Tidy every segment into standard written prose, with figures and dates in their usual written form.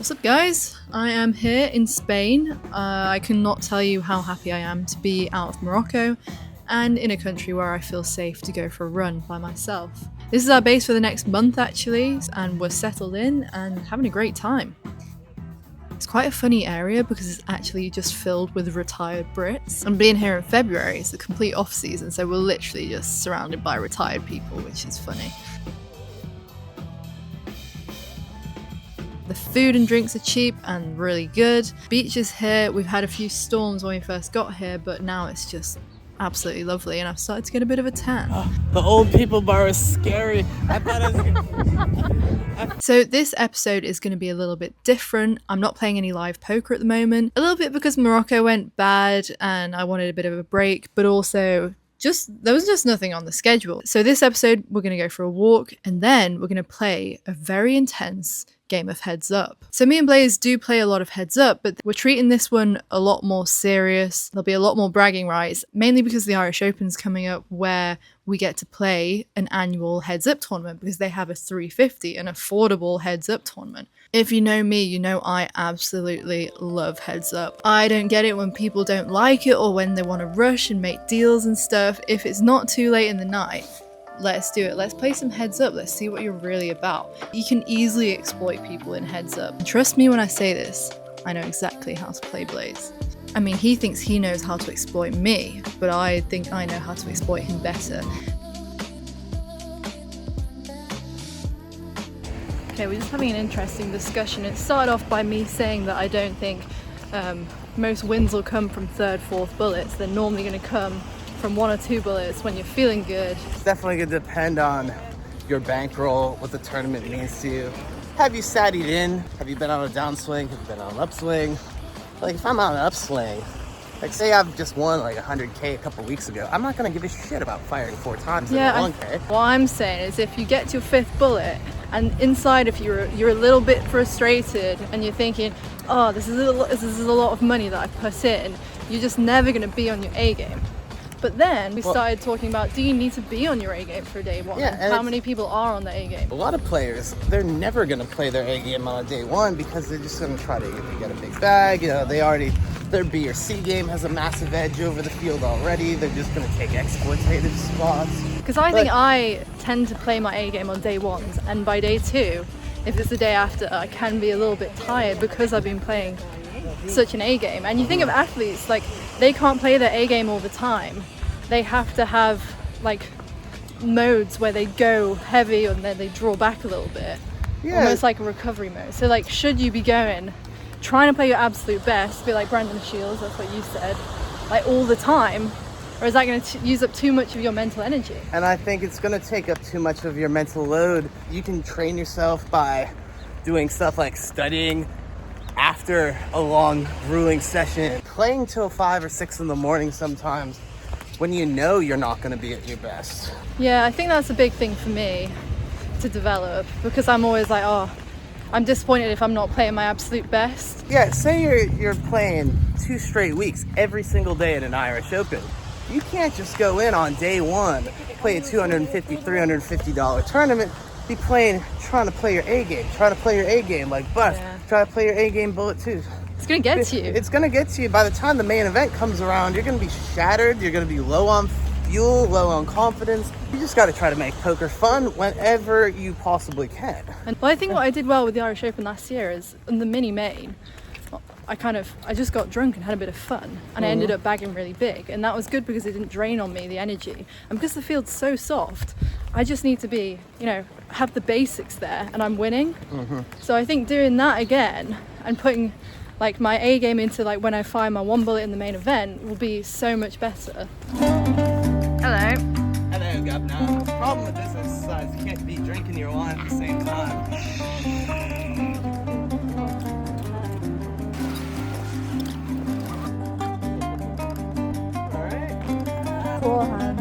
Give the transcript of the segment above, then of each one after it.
What's up guys? I am here in Spain. I cannot tell you how happy I am to be out of Morocco and in a country where I feel safe to go for a run by myself. This is our base for the next month actually, and we're settled in and having a great time. It's quite a funny area because it's actually just filled with retired Brits. And being here in February, it's the complete off season, so we're literally just surrounded by retired people, which is funny. The food and drinks are cheap and really good. Beaches here, we've had a few storms when we first got here, but now it's just absolutely lovely and I've started to get a bit of a tan. The old people bar is scary. I thought it was... So this episode is going to be a little bit different. I'm not playing any live poker at the moment. A little bit because Morocco went bad and I wanted a bit of a break, but also there was just nothing on the schedule. So this episode, we're going to go for a walk and then we're going to play a very intense game of Heads Up. So me and Blaze do play a lot of Heads Up, but we're treating this one a lot more serious. There'll be a lot more bragging rights, mainly because the Irish Open's coming up where we get to play an annual Heads Up tournament because they have a 350, an affordable Heads Up tournament. If you know me, you know I absolutely love Heads Up. I don't get it when people don't like it or when they want to rush and make deals and stuff. If it's not too late in the night, let's do it. Let's play some Heads Up. Let's see what you're really about. You can easily exploit people in Heads Up. And trust me when I say this, I know exactly how to play Blaze. I mean, he thinks he knows how to exploit me, but I think I know how to exploit him better. Okay, we're just having an interesting discussion. It started off by me saying that I don't think most wins will come from third, fourth bullets. They're normally going to come from one or two bullets when you're feeling good. It's definitely going to depend on your bankroll, what the tournament means to you. Have you sat it in? Have you been on a downswing? Have you been on an upswing? Like if I'm on an upswing, like say I've just won like 100K a couple weeks ago, I'm not going to give a shit about firing 4 times in 1K. What I'm saying is if you get to your 5th bullet and inside if you're a little bit frustrated and you're thinking, oh, this is a lot of money that I've put in, you're just never going to be on your A game. But then we started talking about, do you need to be on your A game for day one? Yeah, how many people are on the A game? A lot of players, they're never going to play their A game on a day one because they're just going to try to get a big bag. You know, their B or C game has a massive edge over the field already. They're just going to take exploitative spots. Because I think I tend to play my A game on day ones, and by day two, if it's the day after, I can be a little bit tired because I've been playing such an A game. And you think of athletes, like they can't play their A game all the time. They have to have like modes where they go heavy and then they draw back a little bit. Yeah. Almost like a recovery mode. So like, should you be trying to play your absolute best, be like Brandon Shields, that's what you said, like all the time? Or is that going to use up too much of your mental energy? And I think it's going to take up too much of your mental load. You can train yourself by doing stuff like studying after a long, grueling session. Playing till 5 or 6 in the morning sometimes when you know you're not going to be at your best. Yeah, I think that's a big thing for me to develop because I'm always like, oh, I'm disappointed if I'm not playing my absolute best. Yeah, say you're playing 2 straight weeks every single day at an Irish Open. You can't just go in on day one, play a $250, $350 tournament, be trying to play your A game, like Buff, try to play your A game bullet too. It's gonna get to you. It's gonna get to you. By the time the main event comes around, you're gonna be shattered, you're gonna be low on fuel, low on confidence. You just gotta try to make poker fun whenever you possibly can. And I think what I did well with the Irish Open last year is in the mini main, I just got drunk and had a bit of fun and I ended up bagging really big, and that was good because it didn't drain on me the energy, and because the field's so soft I just need to be, have the basics there and I'm winning. So I think doing that again and putting like my A game into like when I fire my 1 bullet in the main event will be so much better. Hello. Hello, Governor. The problem with this exercise, you can't be drinking your wine at the same time. Forehand.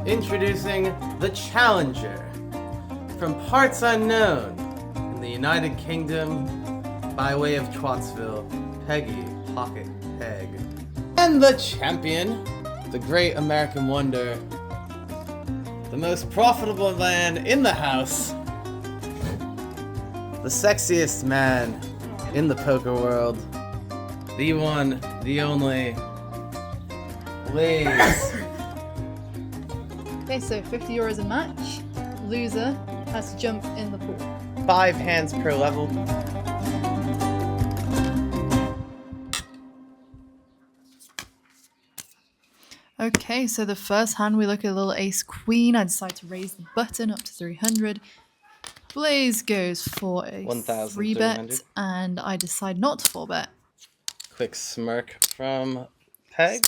Introducing the challenger, from parts unknown in the United Kingdom, by way of Twattsville, Peggy Pocket Peg. And the champion, the great American wonder, the most profitable man in the house, the sexiest man in the poker world, the one, the only, Blaze. Okay, so €50 a match. Loser has to jump in the pool. 5 hands per level. Okay, so the first hand we look at a little ace queen. I decide to raise the button up to 300. Blaze goes for a 3-bet, and I decide not to 4-bet. Quick smirk from Peg.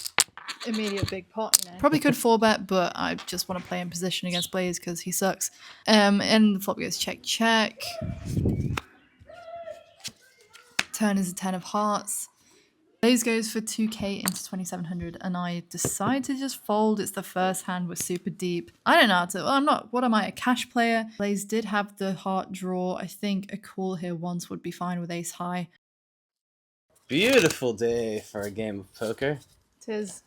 Immediate big pot, you know. Probably could 4-bet, but I just want to play in position against Blaze because he sucks. And the flop goes check, check. Turn is a 10 of hearts. Blaze goes for 2k into 2700, and I decide to just fold. It's the first hand, we're super deep. I don't know how to, well, I'm not, what am I, a cash player? Blaze did have the heart draw. I think a call here once would be fine with ace high. Beautiful day for a game of poker. It is.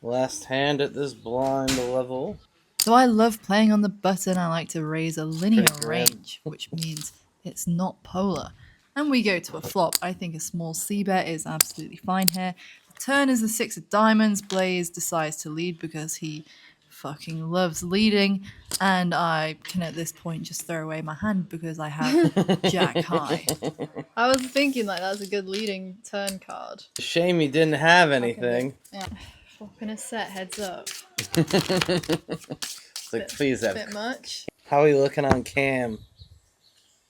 Last hand at this blind level. So I love playing on the button. I like to raise a linear range, which means it's not polar. And we go to a flop. I think a small c-bet is absolutely fine here. The turn is the 6 of diamonds. Blaze decides to lead because he fucking loves leading. And I can at this point just throw away my hand because I have jack high. I was thinking like that's a good leading turn card. Shame you didn't have anything. Yeah. Flopping a set, heads up. It's like, please have. Bit much. How are you looking on cam?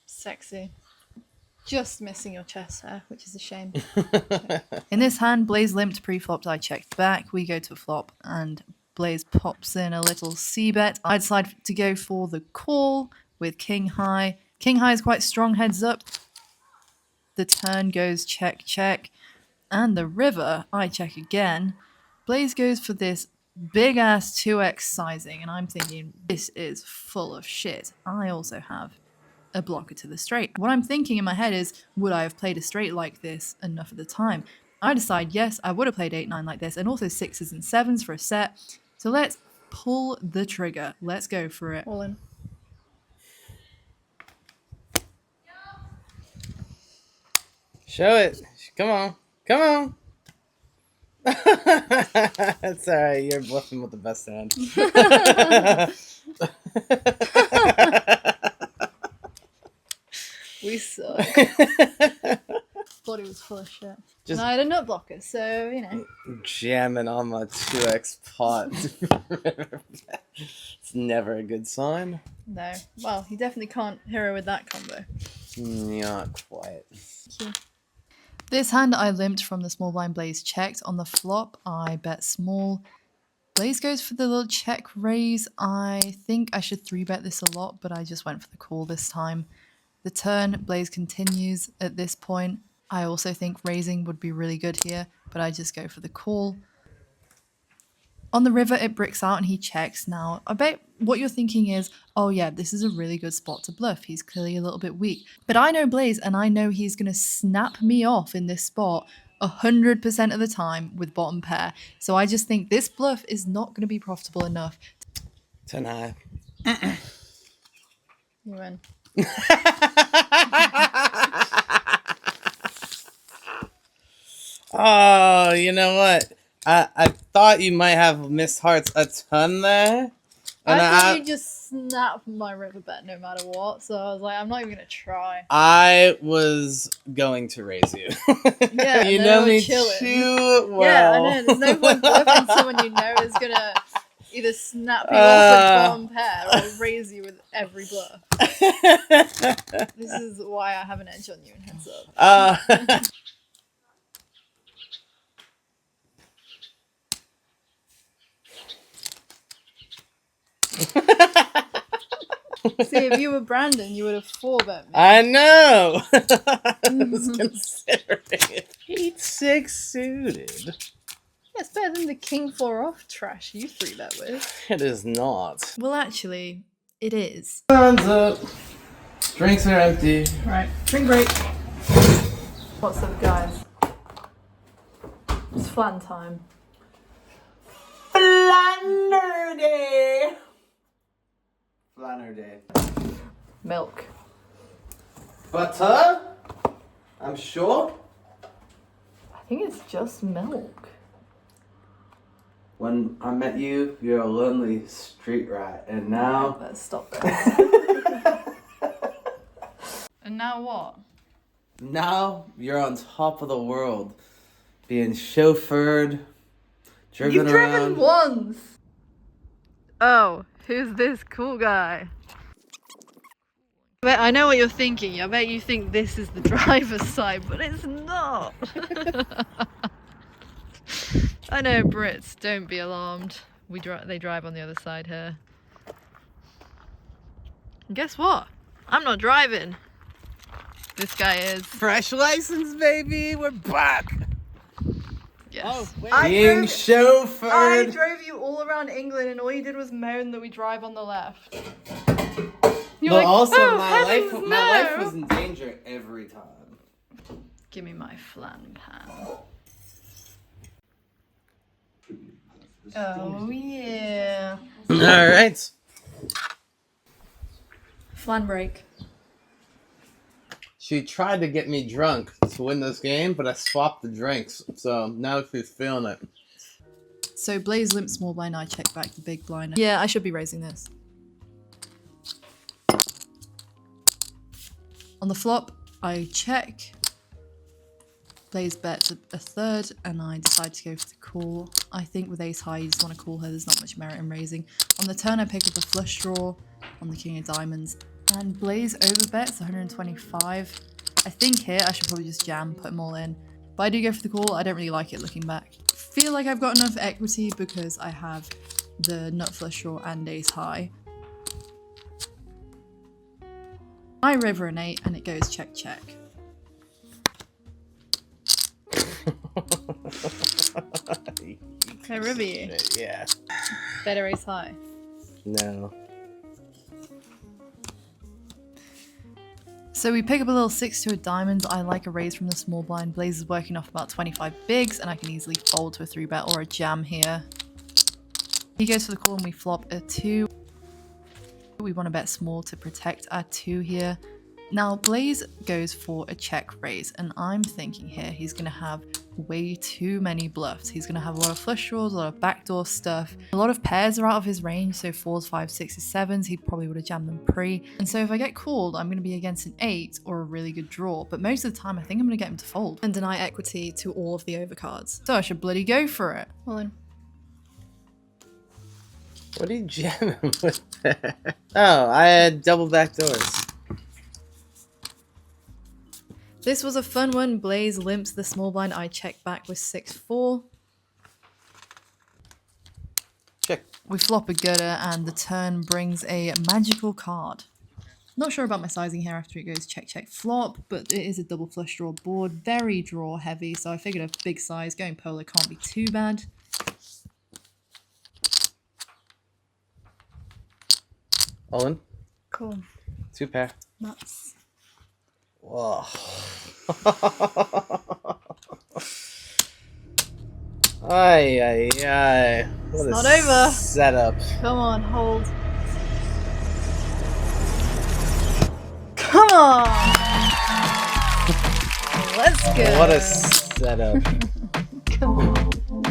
Sexy. Just missing your chest hair, which is a shame. In this hand, Blaze limped pre-flopped. I checked back. We go to a flop, and Blaze pops in a little c-bet. I decide to go for the call with king high. King high is quite strong, heads up. The turn goes check, check. And the river, I check again. Blaze goes for this big-ass 2x sizing, and I'm thinking, this is full of shit. I also have a blocker to the straight. What I'm thinking in my head is, would I have played a straight like this enough of the time? I decide, yes, I would have played 8-9 like this, and also 6s and 7s for a set. So let's pull the trigger. Let's go for it. All in. Show it. Come on. Come on. It's alright, you're bluffing with the best hand. We suck. Thought he was full of shit. Just I had a nut blocker, so, you know. Jamming on my 2x pot. It's never a good sign. No. Well, he definitely can't hero with that combo. Not quite. This hand I limped from the small blind. Blaze checked. On the flop, I bet small. Blaze goes for the little check raise. I think I should 3-bet this a lot, but I just went for the call this time. The turn, Blaze continues at this point. I also think raising would be really good here, but I just go for the call. On the river, it bricks out and he checks. Now, I bet what you're thinking is, oh yeah, this is a really good spot to bluff. He's clearly a little bit weak. But I know Blaze, and I know he's going to snap me off in this spot 100% of the time with bottom pair. So I just think this bluff is not going to be profitable enough. 10 high. You win. Oh, you know what? I thought you might have missed hearts a ton there. And I thought you just snap my river bet no matter what, so I was like, I'm not even going to try. I was going to raise you. Yeah, you know me too well. Yeah, I know. There's no point bluffing someone you know is going to either snap you off with bottom pair or raise you with every bluff. This is why I have an edge on you in heads up. See, if you were Brandon, you would have 4-bet me. I know. I was considering it. 8-6 suited. It's better than the King 4 off trash you threw that with. It is not. Well, actually, it is. Hands up. Drinks are empty. Right, drink break. What's up, guys? It's flan time. Flanner day. Flanner day. Milk. Butter? I'm sure. I think it's just milk. When I met you, you're a lonely street rat, and now... Let's stop this. And now what? Now you're on top of the world. Being chauffeured, driven You've around. driven once! Oh, who's this cool guy? I know what you're thinking. I bet you think this is the driver's side, but it's not. I know, Brits, don't be alarmed. They drive on the other side here. And guess what? I'm not driving. This guy is. Fresh license, baby. We're back. Yes. Oh, wait. I Being chauffeured. drove you all around England, and all you did was moan that we drive on the left. You're But like, also, "Oh, my heavens, life no." was in danger every time. Give me my flan pan. Oh yeah. All right. Flan break. She tried to get me drunk to win this game, but I swapped the drinks. So now she's feeling it. So Blaze limp small blind, I check back the big blind. Yeah, I should be raising this. On the flop, I check. Blaze bets a third, and I decide to go for the call. I think with ace high, you just want to call her. There's not much merit in raising. On the turn, I pick up a flush draw on the king of diamonds, and Blaze overbets 125. I think here I should probably just jam, put them all in. But I do go for the call. I don't really like it looking back. Feel like I've got enough equity because I have the nut flush draw and ace high. I river an 8 and it goes check check. Can I river you? Yeah. Better ace high. No. So we pick up a little 6 to a diamond. I like a raise from the small blind. Blaze is working off about 25 bigs, and I can easily fold to a 3-bet or a jam here. He goes for the call and we flop a 2. We want to bet small to protect our 2 here. Now Blaze goes for a check raise, and I'm thinking here he's going to have way too many bluffs. He's going to have a lot of flush draws, a lot of backdoor stuff. A lot of pairs are out of his range, so 4s, 5s, 6s, 7s. He probably would have jammed them pre. And so if I get called, I'm going to be against an 8 or a really good draw. But most of the time, I think I'm going to get him to fold and deny equity to all of the overcards. So I should bloody go for it. Well then. What are you jamming with there? Oh, I had double backdoors. This was a fun one. Blaze limps the small blind. I check back with 6-4. Check. We flop a gutter and the turn brings a magical card. Not sure about my sizing here after it goes check check flop, but it is a double flush draw board. Very draw heavy, so I figured a big size going polar can't be too bad. All in. Cool. 2 pair. Nuts. Whoa. Ay, ay, ay. What It's a not over. Setup. Come on, hold. Come on! Let's go. What a setup. Come on.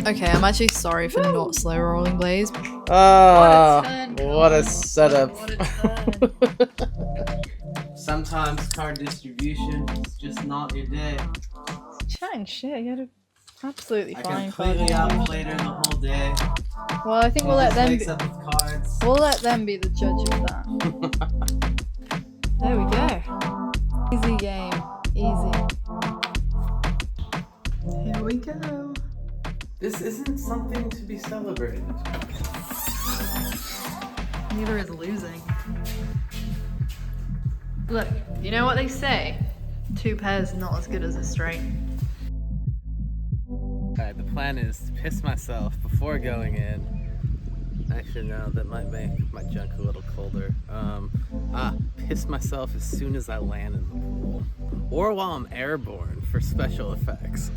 Okay, I'm actually sorry for not slow rolling Blaze. Oh, turn, what a come on. setup. What a turn. Sometimes card distribution is just not your day. Chatting shit, you had a absolutely I fine completely card. outplayed her the whole day. Well, I think we'll let them Wakes be, up with cards. we'll let them be the judge of that. There we go. Easy game. Easy. Here we go. This isn't something to be celebrated. Neither is losing. Look, you know what they say? 2 pairs not as good as a straight. Alright, the plan is to piss myself before going in. Actually, no, that might make my junk a little colder. Piss myself as soon as I land in the pool. Or while I'm airborne for special effects.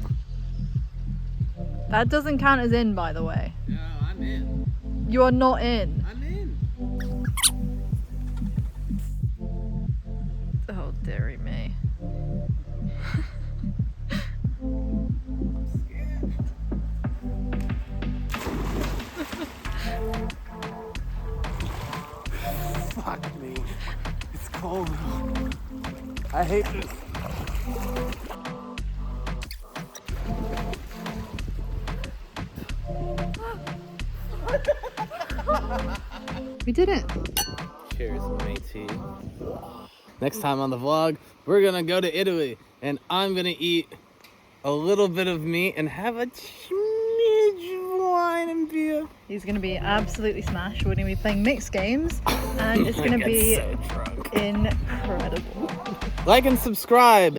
That doesn't count as in, by the way. No, I'm in. You are not in. I'm in. Oh, dearie me. Fuck me. It's cold. I hate this. We did it. Cheers, matey. Next time on the vlog, we're gonna go to Italy and I'm gonna eat a little bit of meat and have a smidge of wine and beer. He's going to be absolutely smashed. We're going to be playing mixed games and it's going to be so drunk. incredible. Like and subscribe.